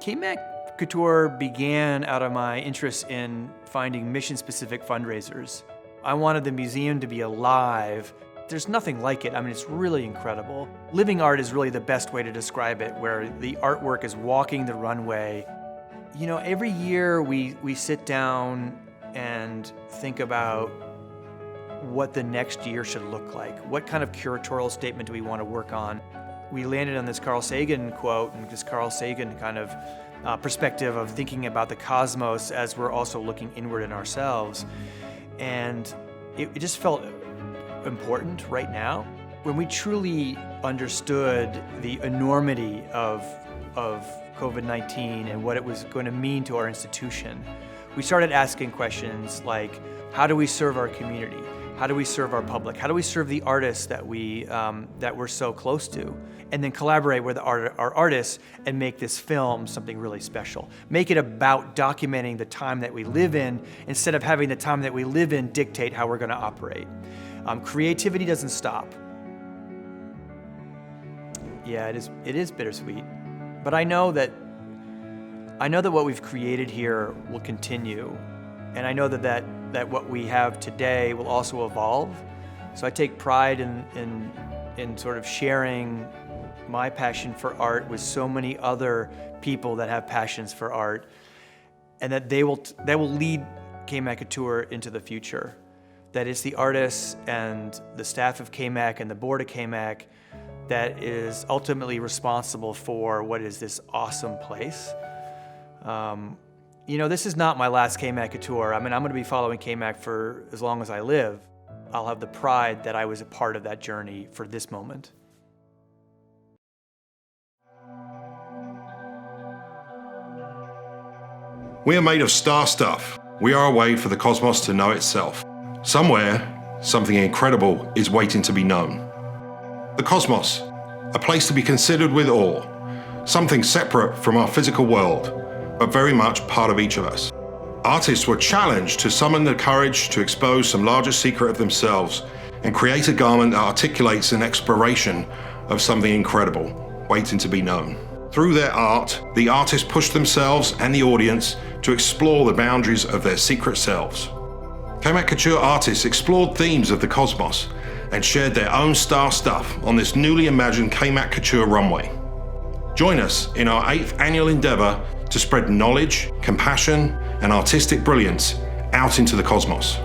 KMAC Couture began out of my interest in finding mission-specific fundraisers. I wanted the museum to be alive. There's nothing like it. I mean, it's really incredible. Living art is really the best way to describe it, where the artwork is walking the runway. You know, every year we sit down and think about what the next year should look like. What kind of curatorial statement do we want to work on? We landed on this Carl Sagan quote and this Carl Sagan kind of perspective of thinking about the cosmos as we're also looking inward in ourselves. And it just felt important right now. When we truly understood the enormity of COVID-19 and what it was going to mean to our institution, we started asking questions like, how do we serve our community? How do we serve our public? How do we serve the artists that we're so close to? And then collaborate with our artists and make this film something really special. Make it about documenting the time that we live in instead of having the time that we live in dictate how we're going to operate. Creativity doesn't stop. Yeah, it is bittersweet. But I know that what we've created here will continue. And I know that what we have today will also evolve. So I take pride in sort of sharing my passion for art with so many other people that have passions for art, and that they will lead KMAC Couture into the future. That it's the artists and the staff of KMAC and the board of KMAC that is ultimately responsible for what is this awesome place. You know, this is not my last KMAC Couture. I mean, I'm going to be following KMAC for as long as I live. I'll have the pride that I was a part of that journey for this moment. We are made of star stuff. We are a way for the cosmos to know itself. Somewhere, something incredible is waiting to be known. The cosmos, a place to be considered with awe, something separate from our physical world, but very much part of each of us. Artists were challenged to summon the courage to expose some larger secret of themselves and create a garment that articulates an exploration of something incredible, waiting to be known. Through their art, the artists pushed themselves and the audience to explore the boundaries of their secret selves. KMAC Couture artists explored themes of the cosmos and shared their own star stuff on this newly imagined KMAC Couture runway. Join us in our 8th annual endeavor to spread knowledge, compassion, and artistic brilliance out into the cosmos.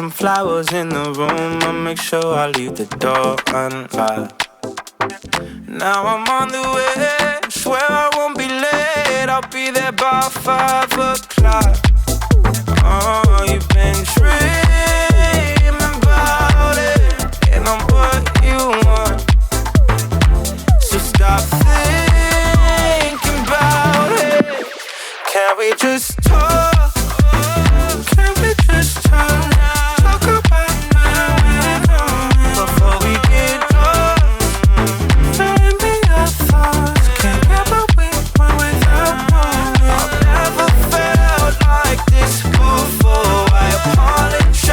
some flowers in the room. I'll make sure I leave the door unlocked. Now I'm on the way, swear I won't be late. I'll be there by 5 o'clock. Oh, you've been dreaming about it, and I'm what you want. So stop thinking about it. Can we just talk? Can we just talk? Talk about now before we get lost. Telling me your thoughts. Can't get my one without one. I've never felt like this before. I apologize.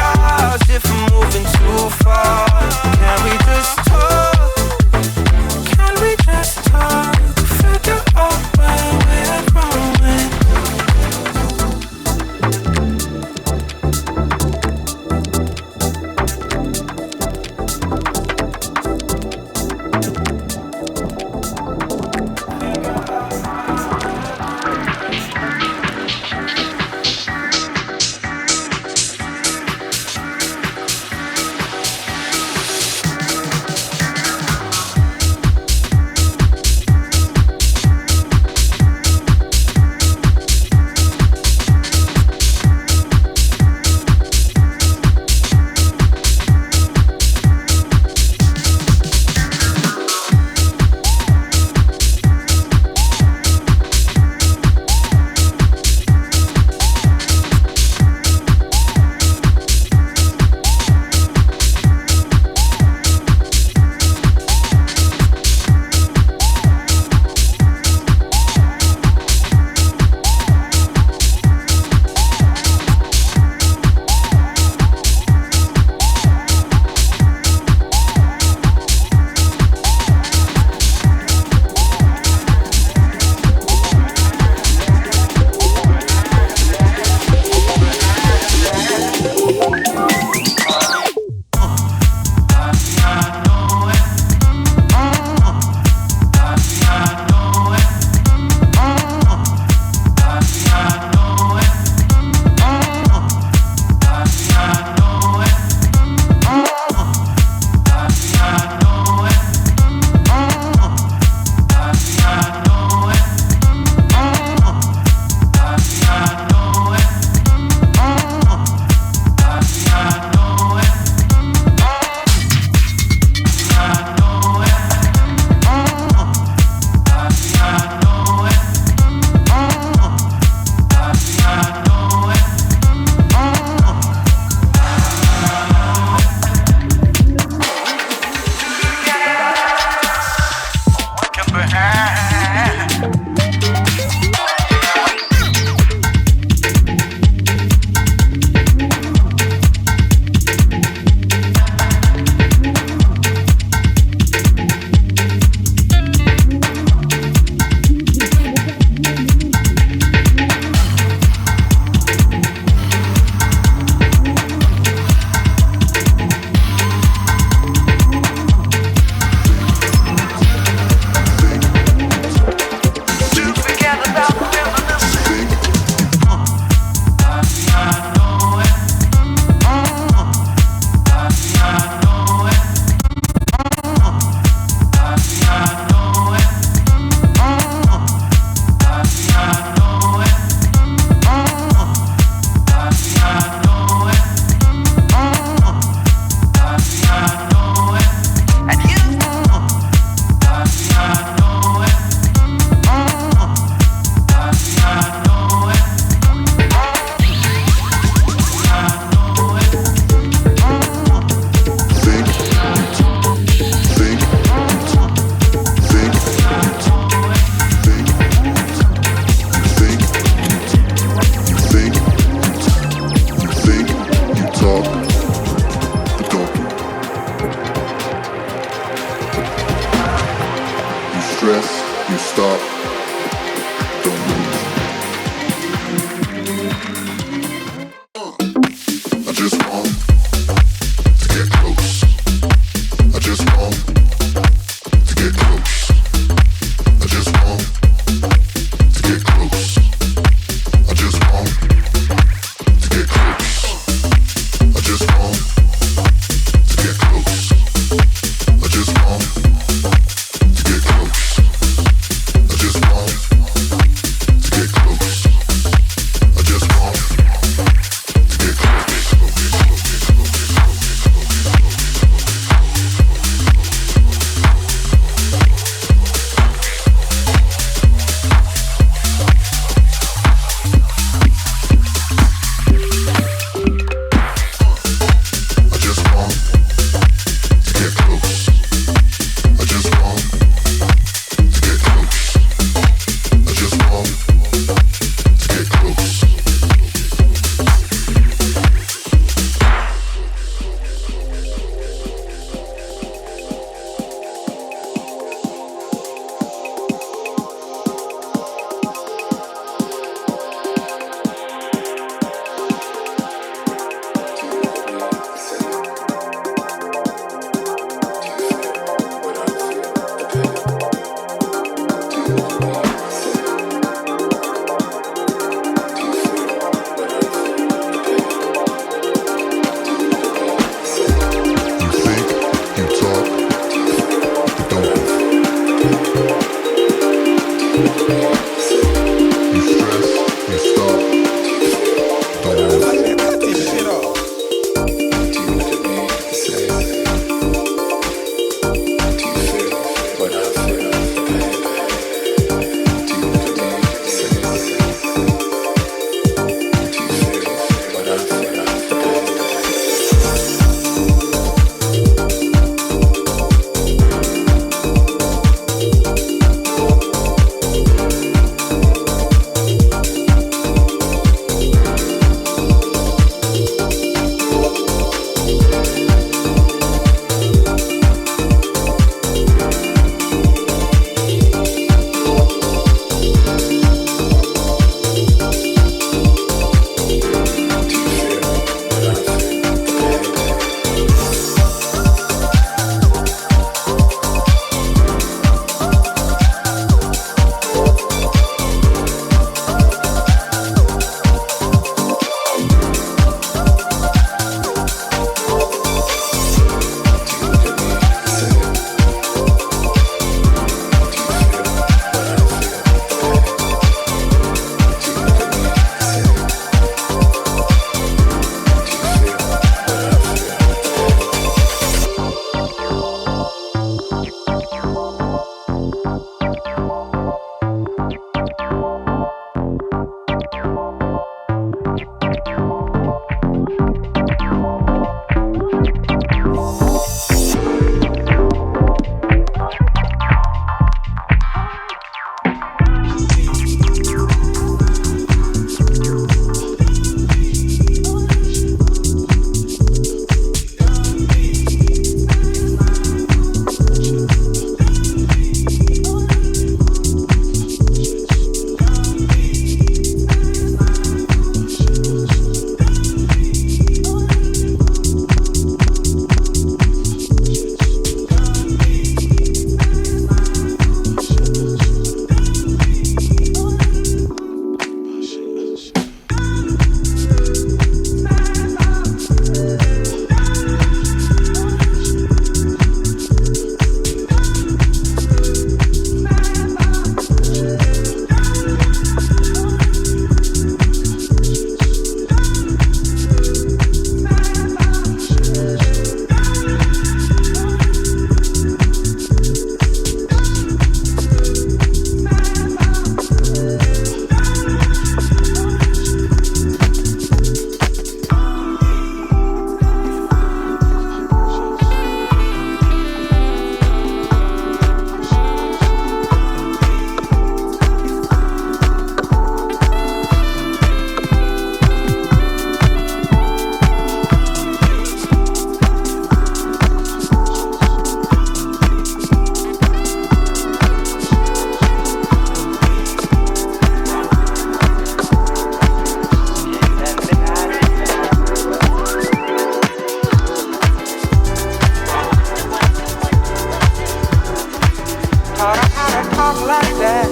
talk like that.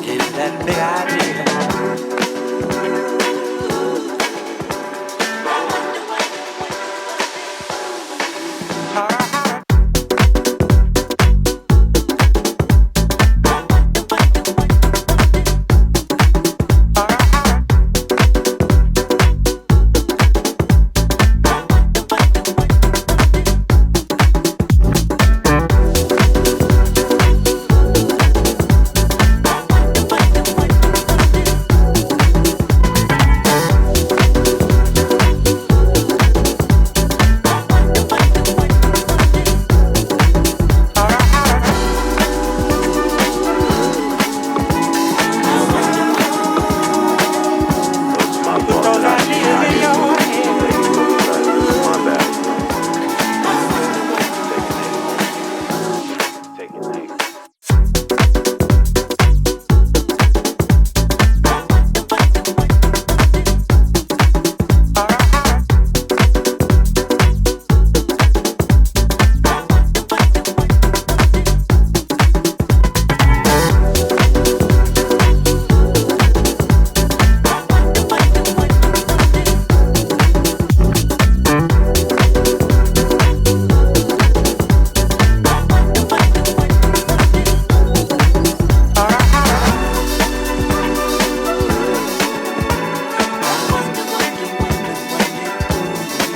Get that big idea.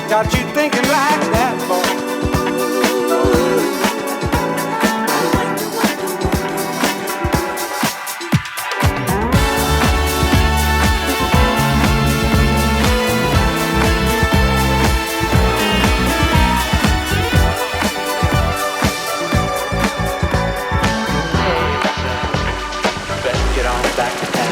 Got you thinking like that, boy. Better get on back to town.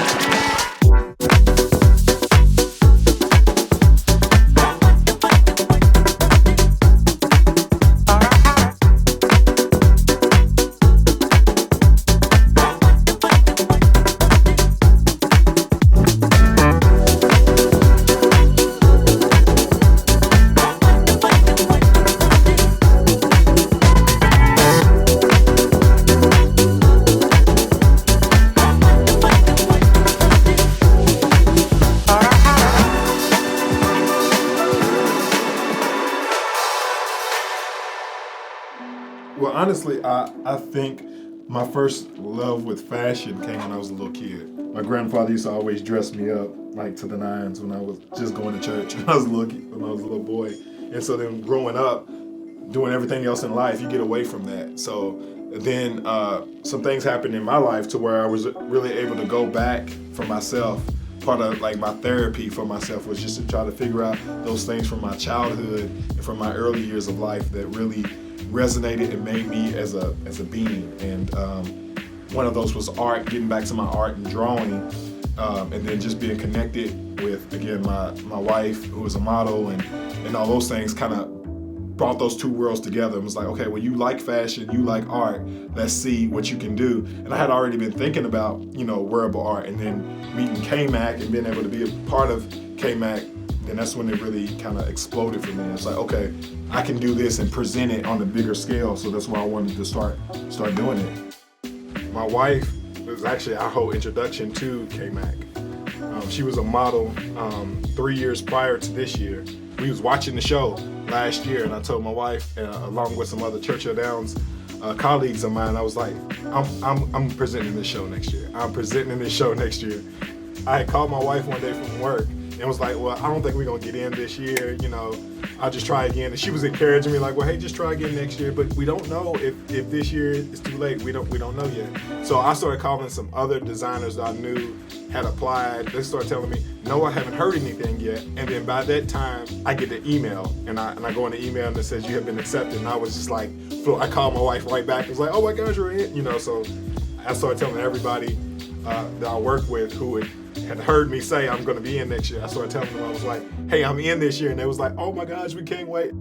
Well, honestly, I think my first love with fashion came when I was a little kid. My grandfather used to always dress me up like to the nines when I was just going to church when I was a little boy. And so then growing up, doing everything else in life, you get away from that. So then some things happened in my life to where I was really able to go back for myself. Part of like my therapy for myself was just to try to figure out those things from my childhood and from my early years of life that really resonated and made me as a being. And one of those was art, getting back to my art and drawing, and then just being connected with, again, my wife, who was a model, and all those things kind of brought those two worlds together and was like, okay, well, you like fashion, you like art, let's see what you can do. And I had already been thinking about, wearable art, and then meeting KMAC and being able to be a part of KMAC, and that's when it really kind of exploded for me. It's like, okay, I can do this and present it on a bigger scale. So that's why I wanted to start doing it. My wife was actually our whole introduction to KMAC. She was a model 3 years prior to this year. We was watching the show last year, and I told my wife, along with some other Churchill Downs colleagues of mine, I was like, I'm presenting this show next year. I'm presenting this show next year. I had called my wife one day from work and was like, well, I don't think we're gonna get in this year, I'll just try again. And she was encouraging me like, well, hey, just try again next year, but we don't know if this year is too late. We don't know yet. So I started calling some other designers that I knew had applied. They started telling me, no, I haven't heard anything yet. And then by that time, I get the email, and I go in the email and it says you have been accepted. And I was just like, I called my wife right back. It was like, oh my gosh, you're in. So I started telling everybody that I work with who had heard me say I'm going to be in next year. I started telling them, I was like, hey, I'm in this year. And they was like, oh my gosh, we can't wait.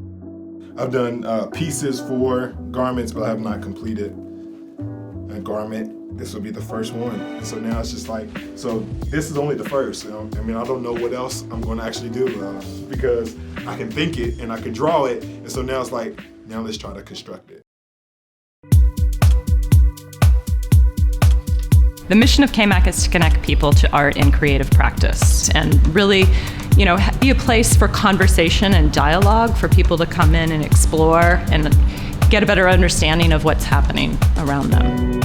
I've done pieces for garments, but I have not completed a garment. This will be the first one. And so now it's just like, so this is only the first. I mean, I don't know what else I'm going to actually do because I can think it and I can draw it. And so now it's like, Now let's try to construct it. The mission of KMAC is to connect people to art and creative practice and really, be a place for conversation and dialogue for people to come in and explore and get a better understanding of what's happening around them.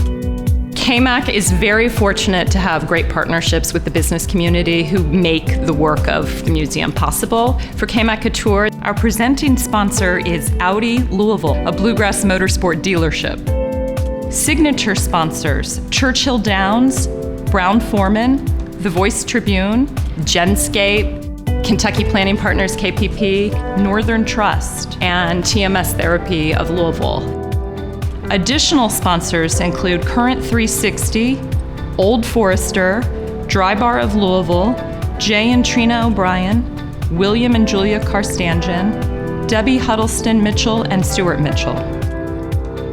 KMAC is very fortunate to have great partnerships with the business community who make the work of the museum possible. For KMAC Couture, our presenting sponsor is Audi Louisville, a bluegrass motorsport dealership. Signature sponsors, Churchill Downs, Brown-Forman, The Voice Tribune, Genscape, Kentucky Planning Partners KPP, Northern Trust, and TMS Therapy of Louisville. Additional sponsors include Current 360, Old Forester, Dry Bar of Louisville, Jay and Trina O'Brien, William and Julia Karstanjian, Debbie Huddleston Mitchell, and Stuart Mitchell.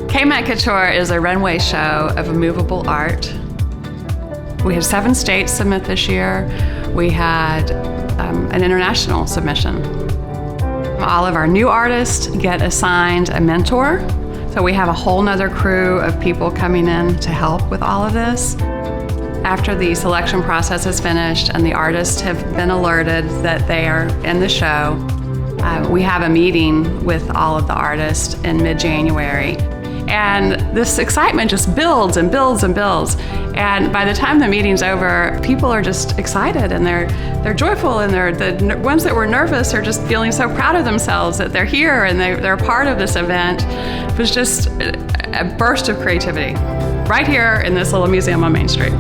KMAC Couture is a runway show of movable art. We had 7 states submit this year. We had an international submission. All of our new artists get assigned a mentor. So we have a whole nother crew of people coming in to help with all of this. After the selection process is finished and the artists have been alerted that they are in the show, we have a meeting with all of the artists in mid-January. And this excitement just builds and builds and builds. And by the time the meeting's over, people are just excited and they're joyful, and the ones that were nervous are just feeling so proud of themselves that they're here and they're a part of this event. It was just a burst of creativity right here in this little museum on Main Street.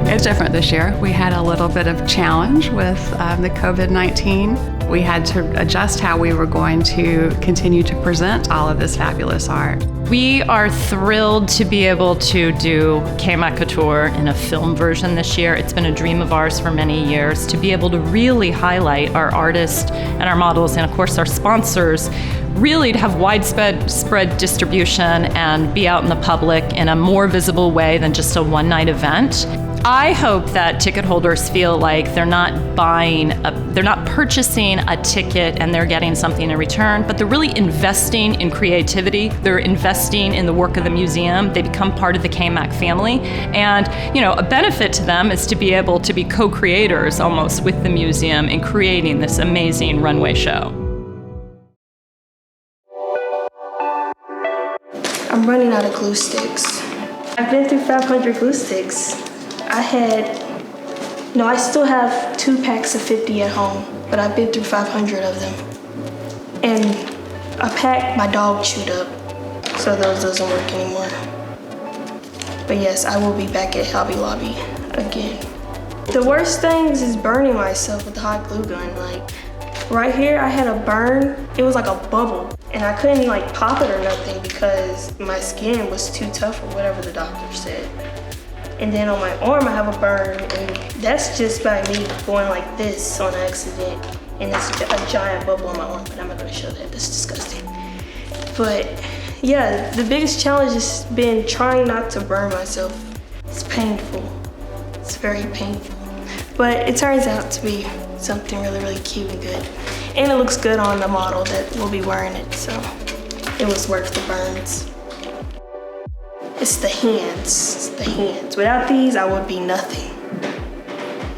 It's different this year. We had a little bit of challenge with the COVID-19. We had to adjust how we were going to continue to present all of this fabulous art. We are thrilled to be able to do KMAC Couture in a film version this year. It's been a dream of ours for many years to be able to really highlight our artists and our models and, of course, our sponsors, really to have widespread distribution and be out in the public in a more visible way than just a one-night event. I hope that ticket holders feel like they're not purchasing a ticket and they're getting something in return, but they're really investing in creativity. They're investing in the work of the museum. They become part of the KMAC family. And, a benefit to them is to be able to be co-creators almost with the museum in creating this amazing runway show. I'm running out of glue sticks. I've been through 500 glue sticks. I still have 2 packs of 50 at home, but I've been through 500 of them. And a pack my dog chewed up, so those doesn't work anymore. But yes, I will be back at Hobby Lobby again. The worst things is burning myself with the hot glue gun. Right here, I had a burn. It was like a bubble, and I couldn't pop it or nothing because my skin was too tough or whatever the doctor said. And then on my arm, I have a burn, and that's just by me going like this on accident. And it's a giant bubble on my arm, but I'm not gonna show that, that's disgusting. But yeah, the biggest challenge has been trying not to burn myself. It's painful, it's very painful. But it turns out to be something really, really cute and good. And it looks good on the model that will be wearing it, so it was worth the burns. It's the hands, Without these, I would be nothing.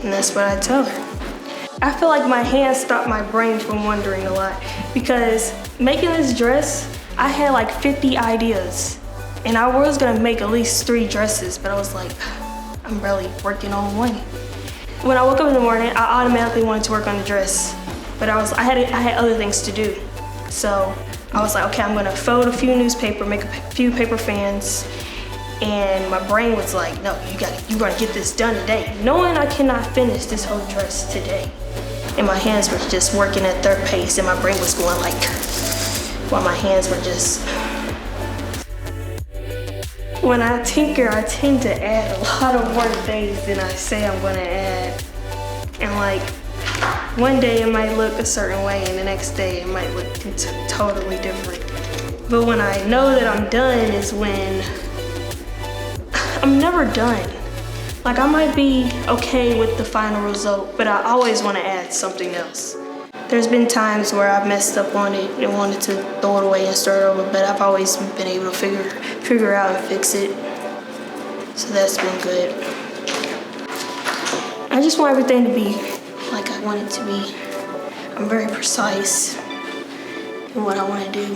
And that's what I tell her. I feel like my hands stopped my brain from wandering a lot because making this dress, I had 50 ideas. And I was gonna make at least 3 dresses, but I was like, I'm barely working on one. When I woke up in the morning, I automatically wanted to work on the dress, but I had other things to do. So I was like, okay, I'm gonna fold a few newspaper, make a few paper fans, and my brain was like, no, you're gonna get this done today, knowing I cannot finish this whole dress today. And my hands were just working at their pace, and my brain was going while my hands were just. When I tinker, I tend to add a lot of more things than I say I'm gonna add. And one day it might look a certain way, and the next day it might look totally different. But when I know that I'm done is when I'm never done. I might be okay with the final result, but I always want to add something else. There's been times where I've messed up on it and wanted to throw it away and start over, but I've always been able to figure out and fix it. So that's been good. I just want everything to be like I want it to be. I'm very precise in what I want to do.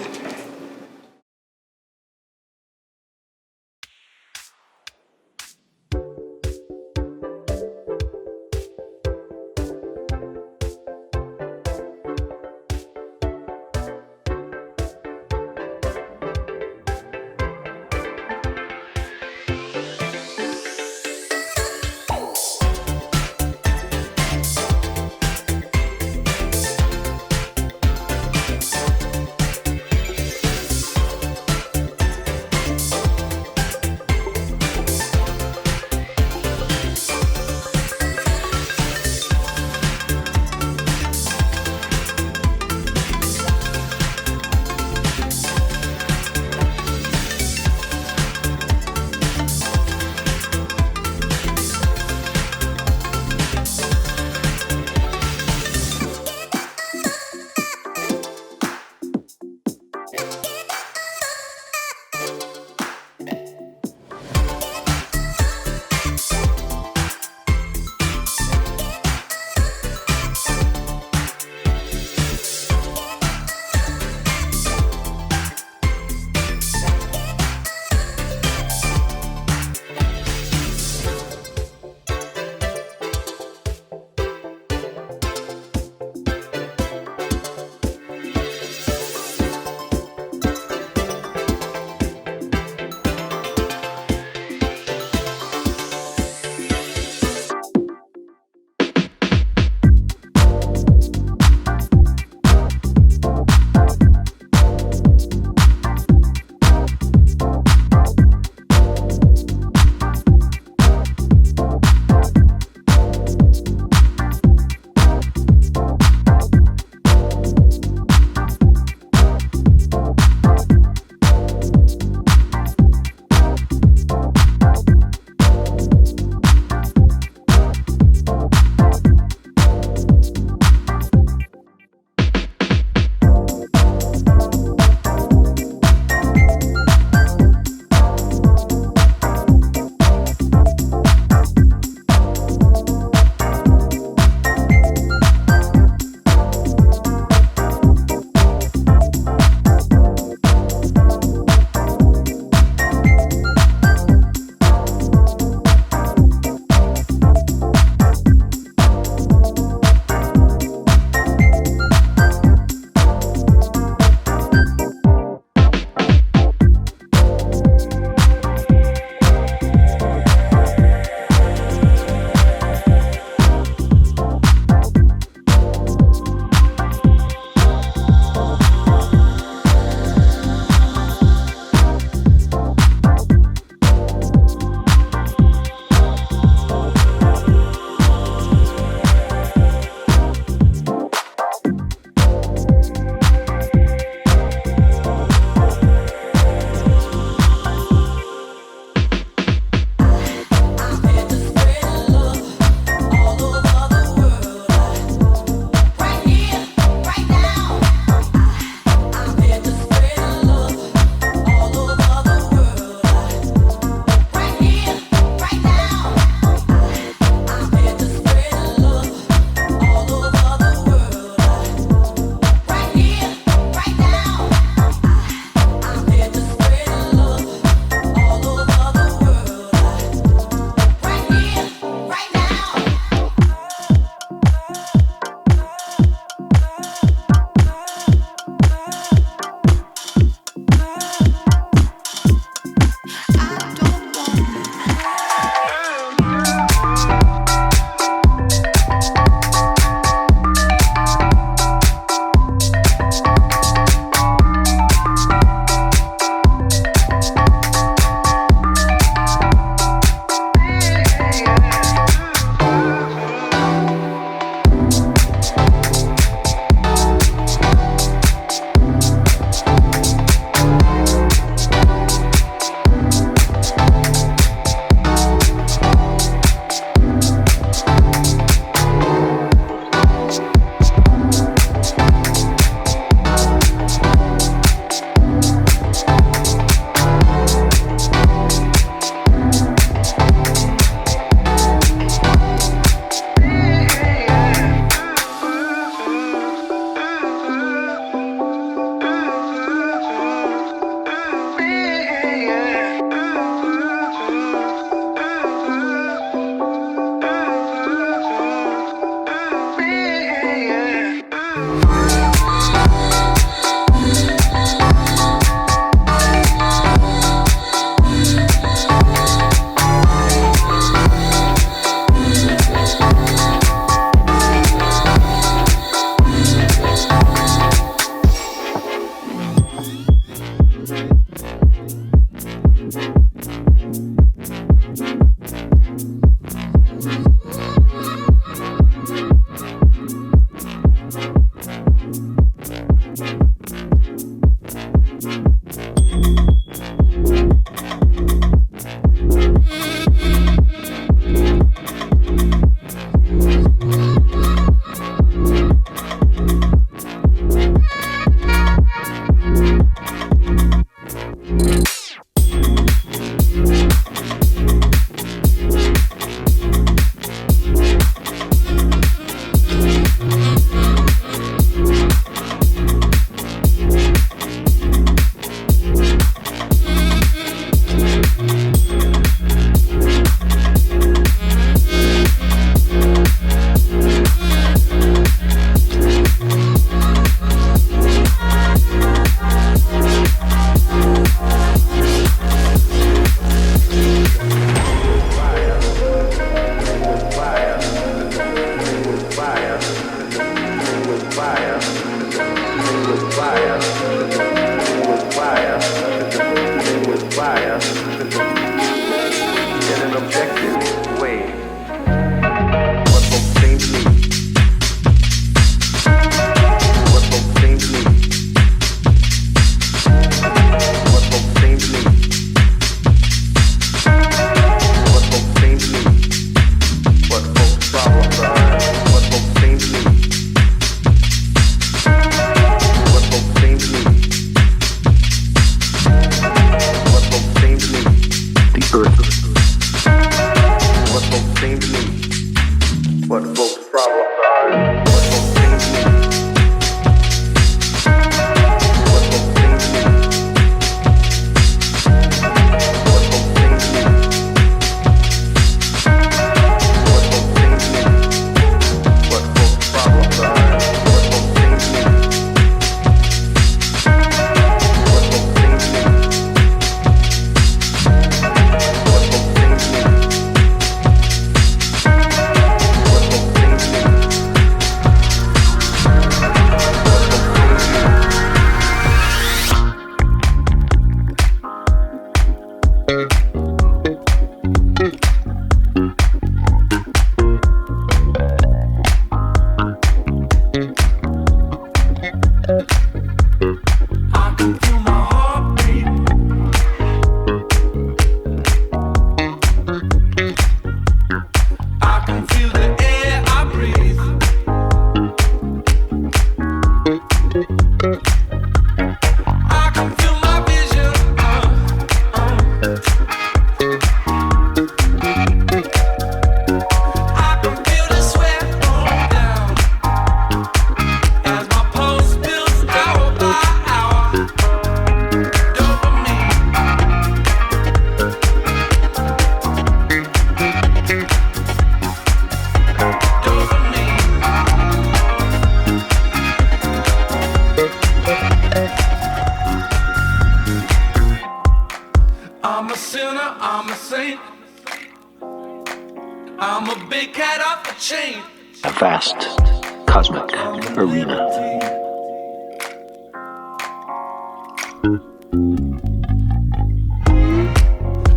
big cat off the chain. A vast cosmic arena.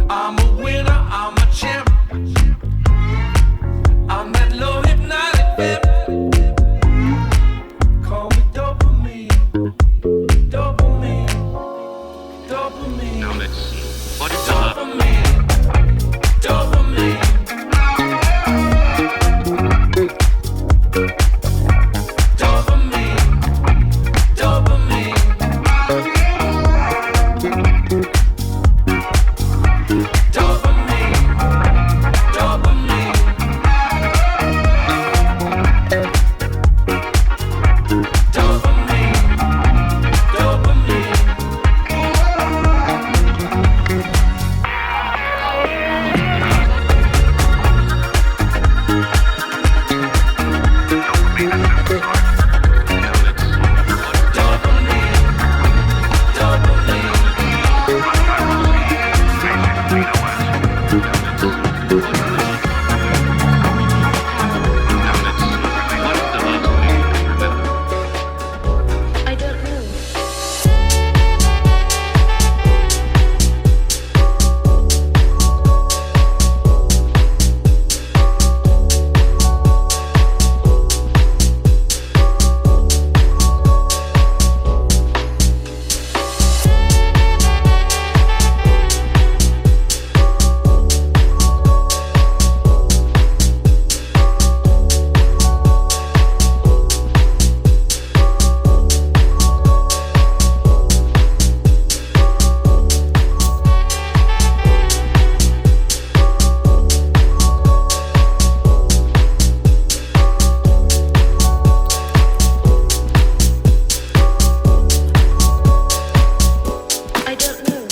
I'm a winner, I'm a champ. I'm that low hypnotic pimp. Call me dopamine, dopamine, dopamine. Now let's see. What is Dopamine, dopamine. Dopamine, dopamine. Dopamine, dopamine. Dopamine, dopamine. I don't know. I don't know.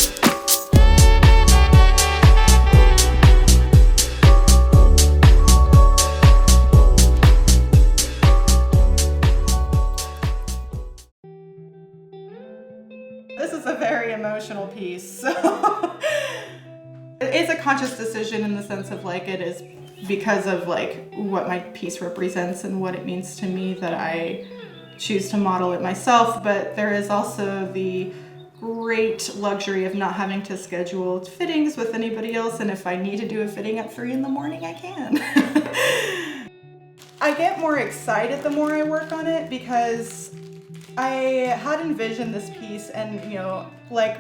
This is a very emotional piece. So it's a conscious decision in the sense of like it is because of like what my piece represents and what it means to me that I choose to model it myself. But there is also the great luxury of not having to schedule fittings with anybody else, and if I need to do a fitting at 3 in the morning, I can. I get more excited the more I work on it because I had envisioned this piece, and you know, like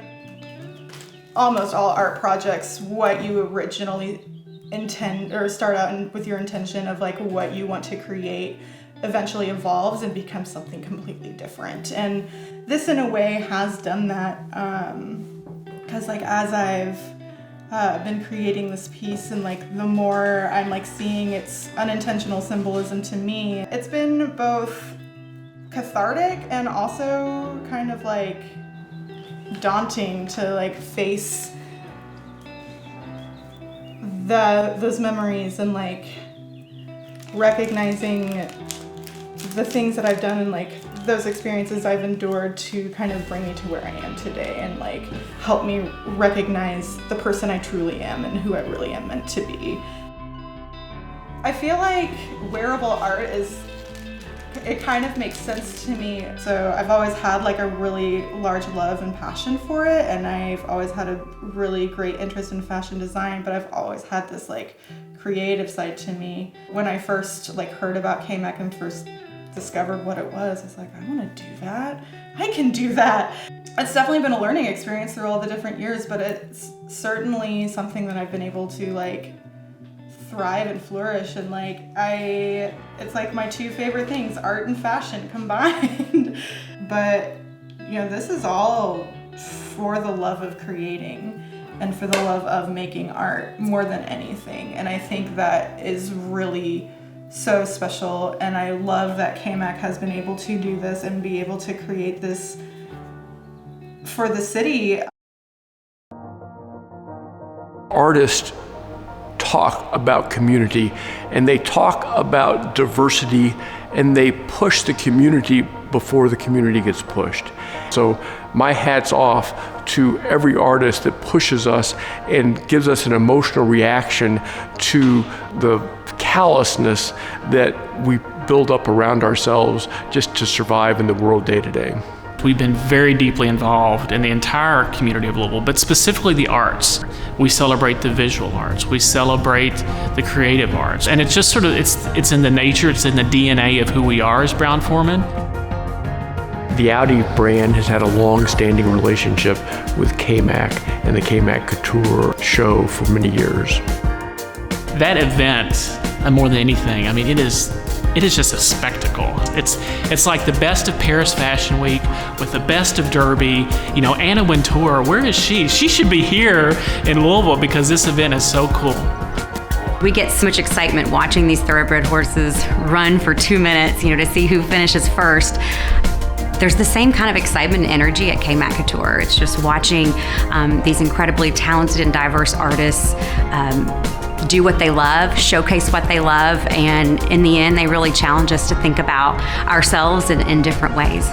almost all art projects, what you originally intend or start out with your intention of like what you want to create eventually evolves and becomes something completely different. And this in a way has done that because like as I've been creating this piece and like the more I'm like seeing its unintentional symbolism to me, it's been both cathartic and also kind of like daunting to like face those memories and like recognizing the things that I've done and like those experiences I've endured to kind of bring me to where I am today and like help me recognize the person I truly am and who I really am meant to be. I feel like wearable art it kind of makes sense to me. So I've always had like a really large love and passion for it, and I've always had a really great interest in fashion design, but I've always had this like creative side to me. When I first like heard about KMAC and first discovered what it was, I was like, I want to do that. I can do that. It's definitely been a learning experience through all the different years, but it's certainly something that I've been able to like thrive and flourish, and like it's like my two favorite things, art and fashion combined. But you know, this is all for the love of creating and for the love of making art more than anything. And I think that is really so special, and I love that KMAC has been able to do this and be able to create this for the city. Artists talk about community, and they talk about diversity and they push the community before the community gets pushed. So my hat's off to every artist that pushes us and gives us an emotional reaction to the callousness that we build up around ourselves just to survive in the world day to day. We've been very deeply involved in the entire community of Louisville, but specifically the arts. We celebrate the visual arts, we celebrate the creative arts, and it's just sort of, it's in the nature, it's in the DNA of who we are as Brown-Forman. The Audi brand has had a long-standing relationship with KMAC and the KMAC Couture show for many years. That event, more than anything, I mean, it is just a spectacle. It's like the best of Paris Fashion Week with the best of Derby. You know, Anna Wintour, where is she? She should be here in Louisville because this event is so cool. We get so much excitement watching these thoroughbred horses run for 2 minutes, to see who finishes first. There's the same kind of excitement and energy at KMAC Couture. It's just watching these incredibly talented and diverse artists do what they love, showcase what they love, and in the end, they really challenge us to think about ourselves in different ways.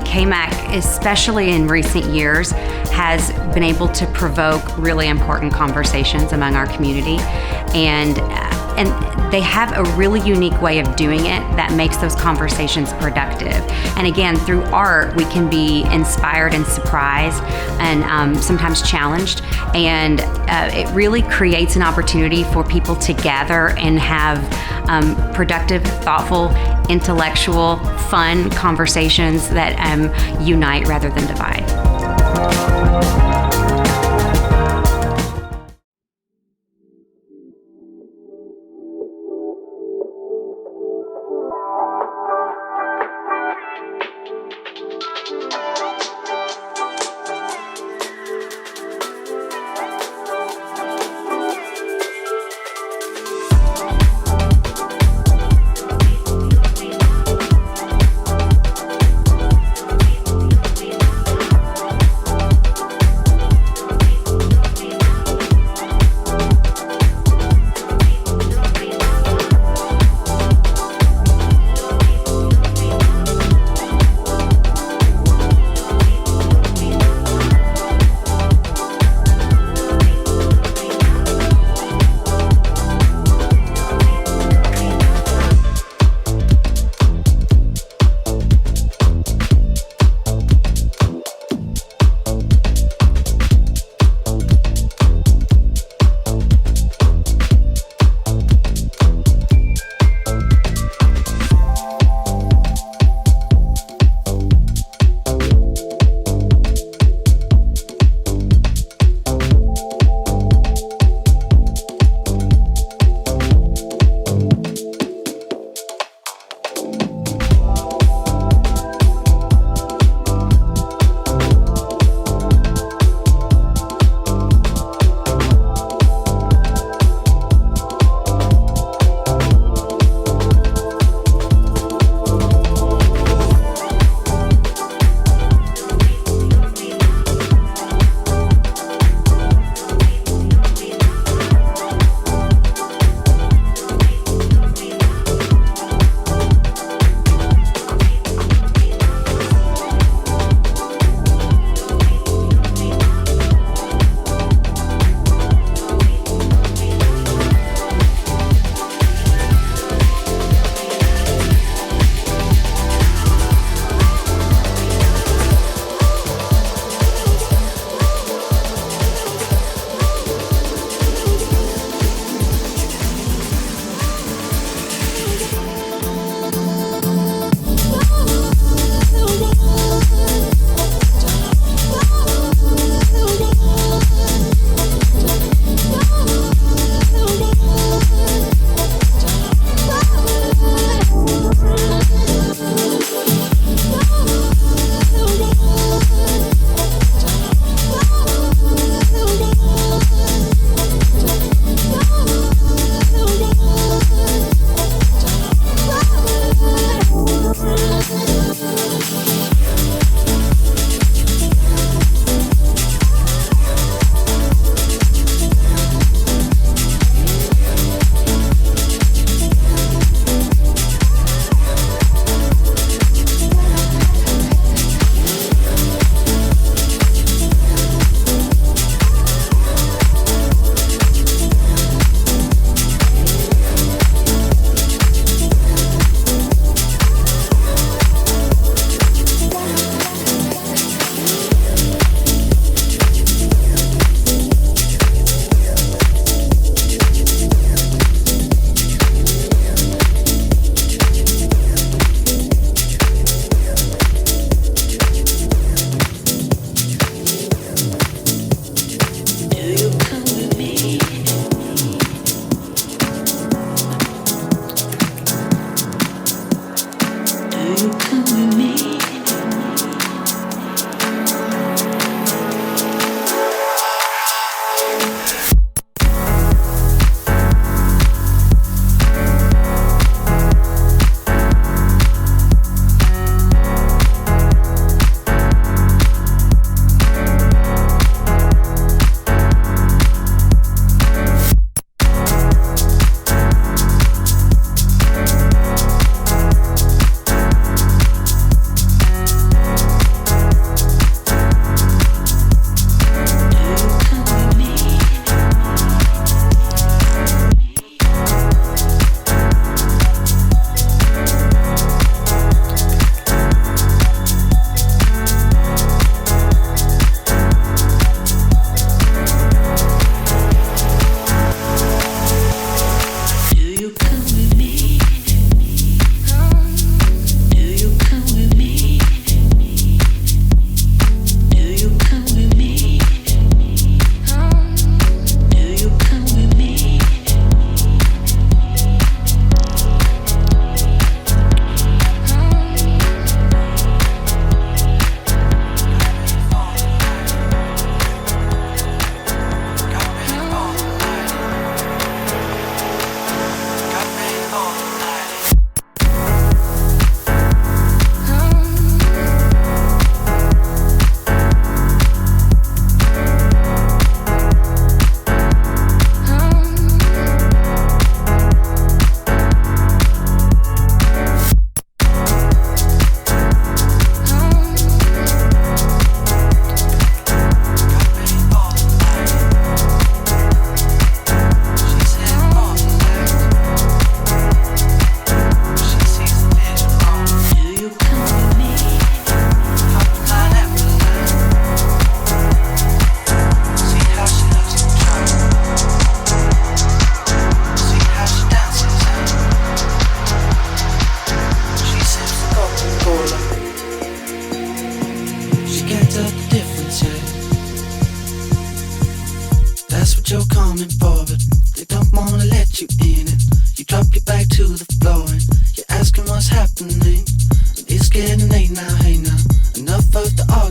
KMAC, especially in recent years, has been able to provoke really important conversations among our community, and they have a really unique way of doing it that makes those conversations productive. And again, through art, we can be inspired and surprised and sometimes challenged. And it really creates an opportunity for people to gather and have productive, thoughtful, intellectual, fun conversations that unite rather than divide.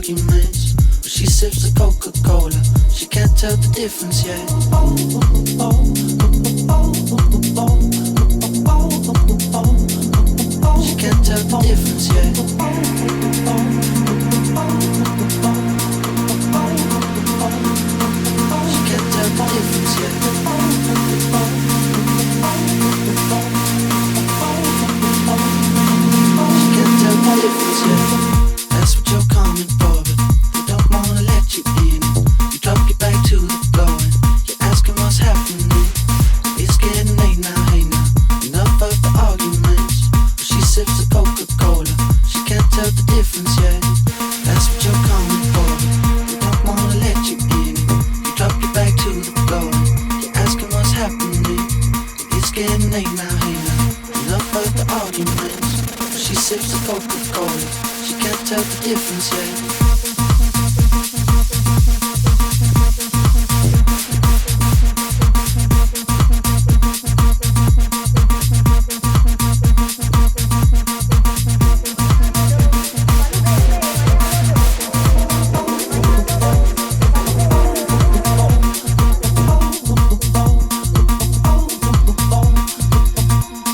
arguments. But she sips the Coca-Cola, she can't tell the difference yet. She can't tell the difference yet. She can't tell the difference yet. She can't tell the difference yet. That's what you're coming for, but they don't wanna let you in. You drop your back to the floor and you're asking what's happening. It's getting late now, hey now. Enough of the arguments. But she sips the Coca-Cola, she can't tell the difference yet. That's what you're coming for, but they don't wanna let you in. You drop your back to the floor and you're asking what's happening. It's getting late now, hey now. Enough of the arguments. But she sips the Coca-Cola, she can't tell the difference yet.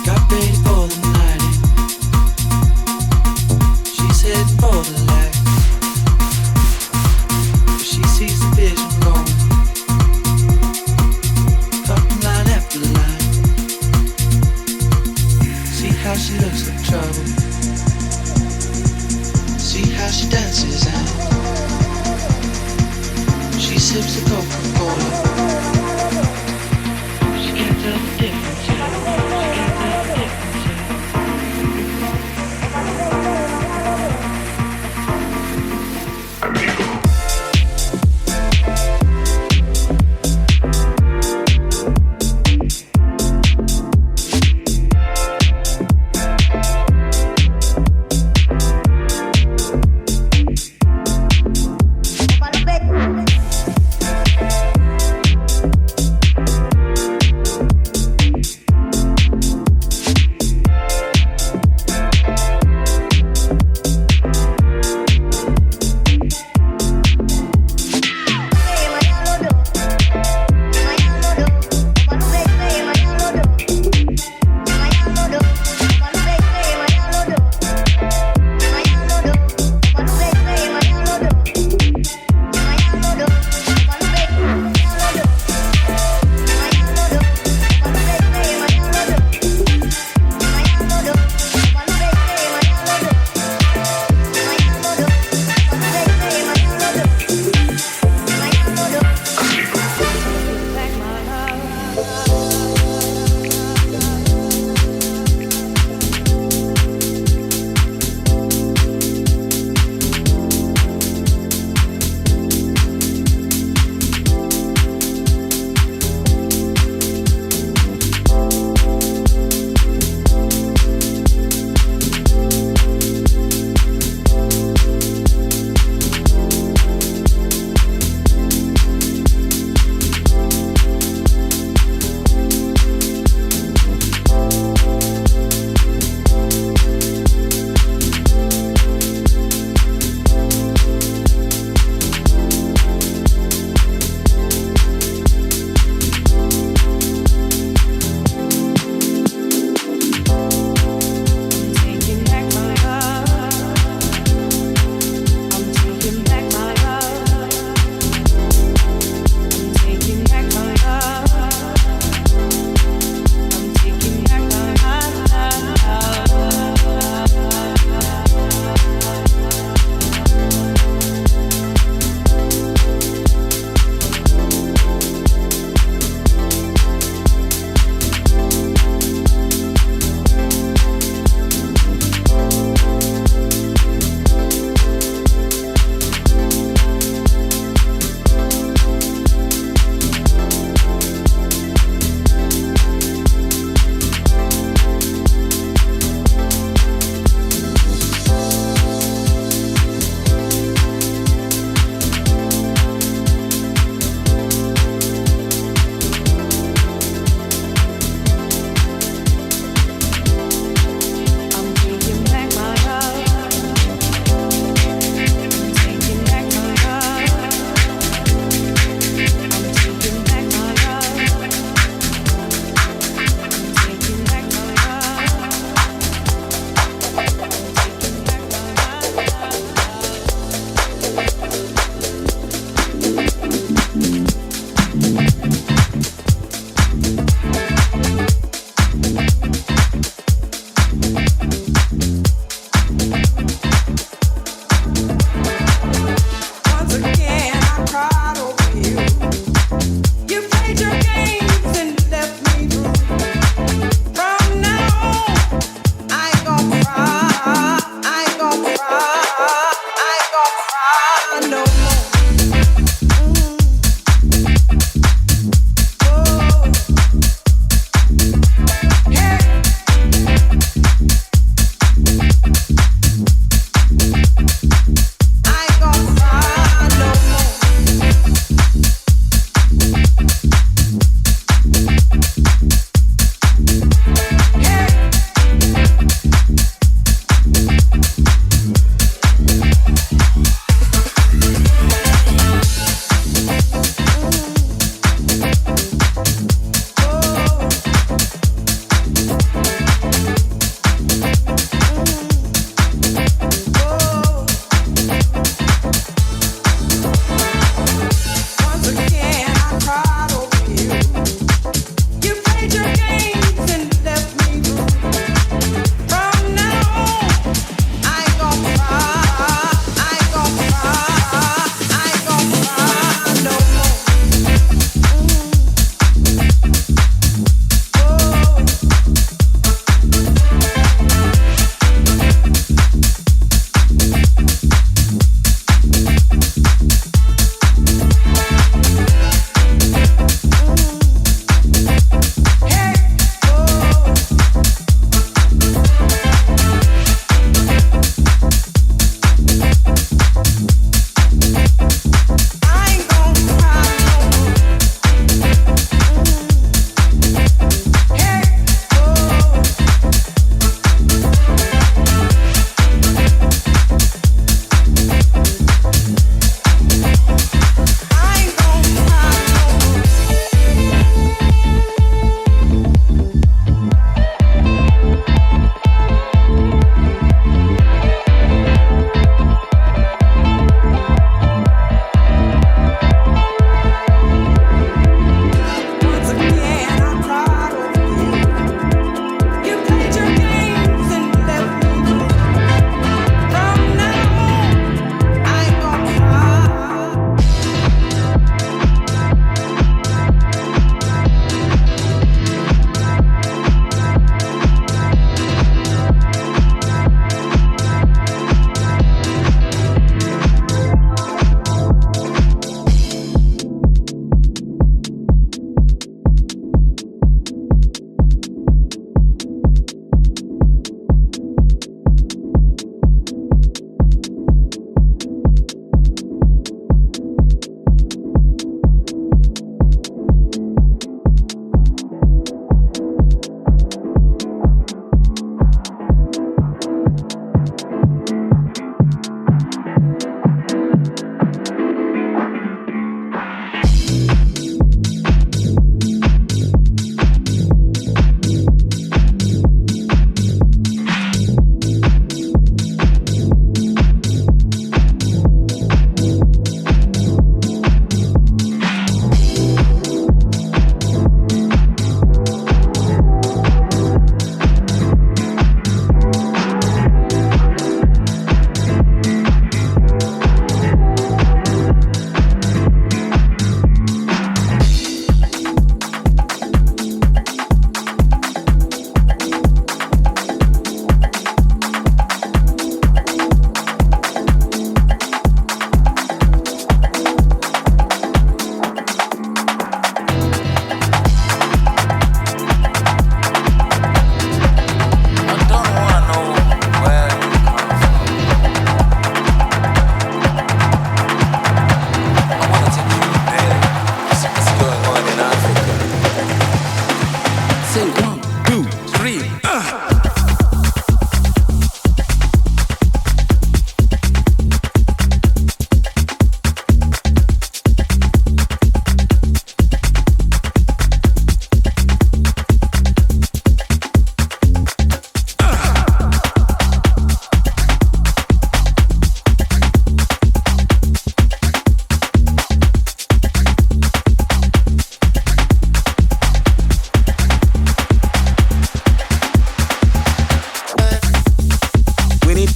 Got ready for the night. She's heading for the light. But she sees the vision going. Cutting line after line. See how she looks like trouble. See how she dances and she sips the Coca-Cola. She can't tell the difference. She can't tell the difference.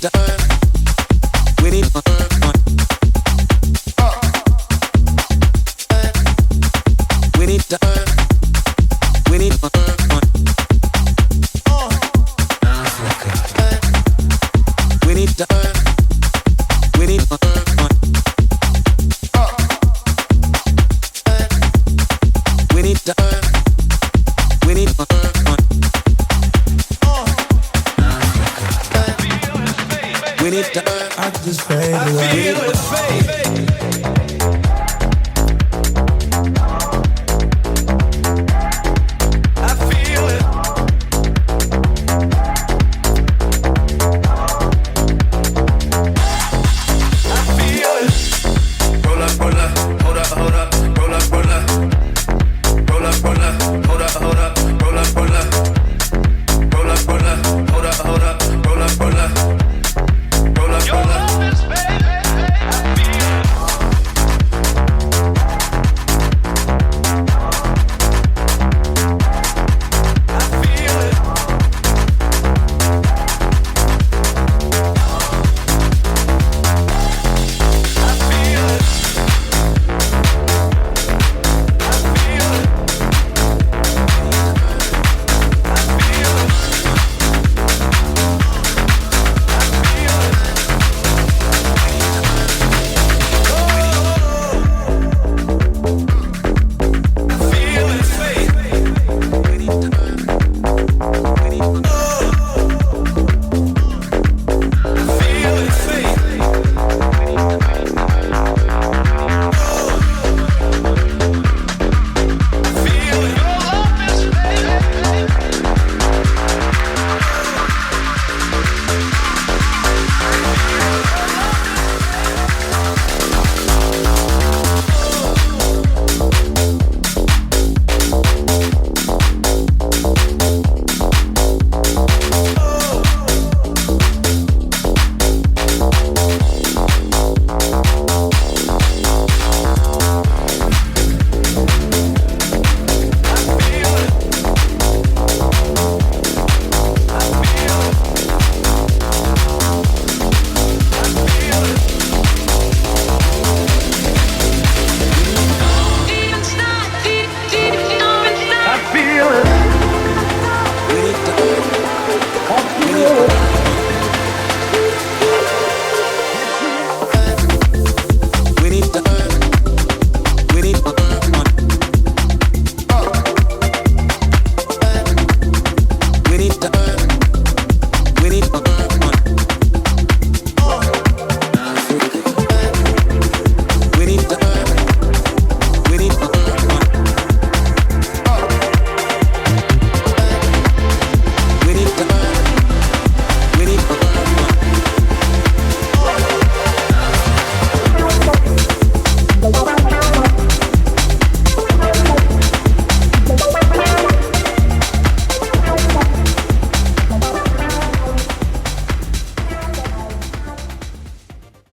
to we need we need to we need we need to we need we need to we need we need to I just fade away. I feel it, baby.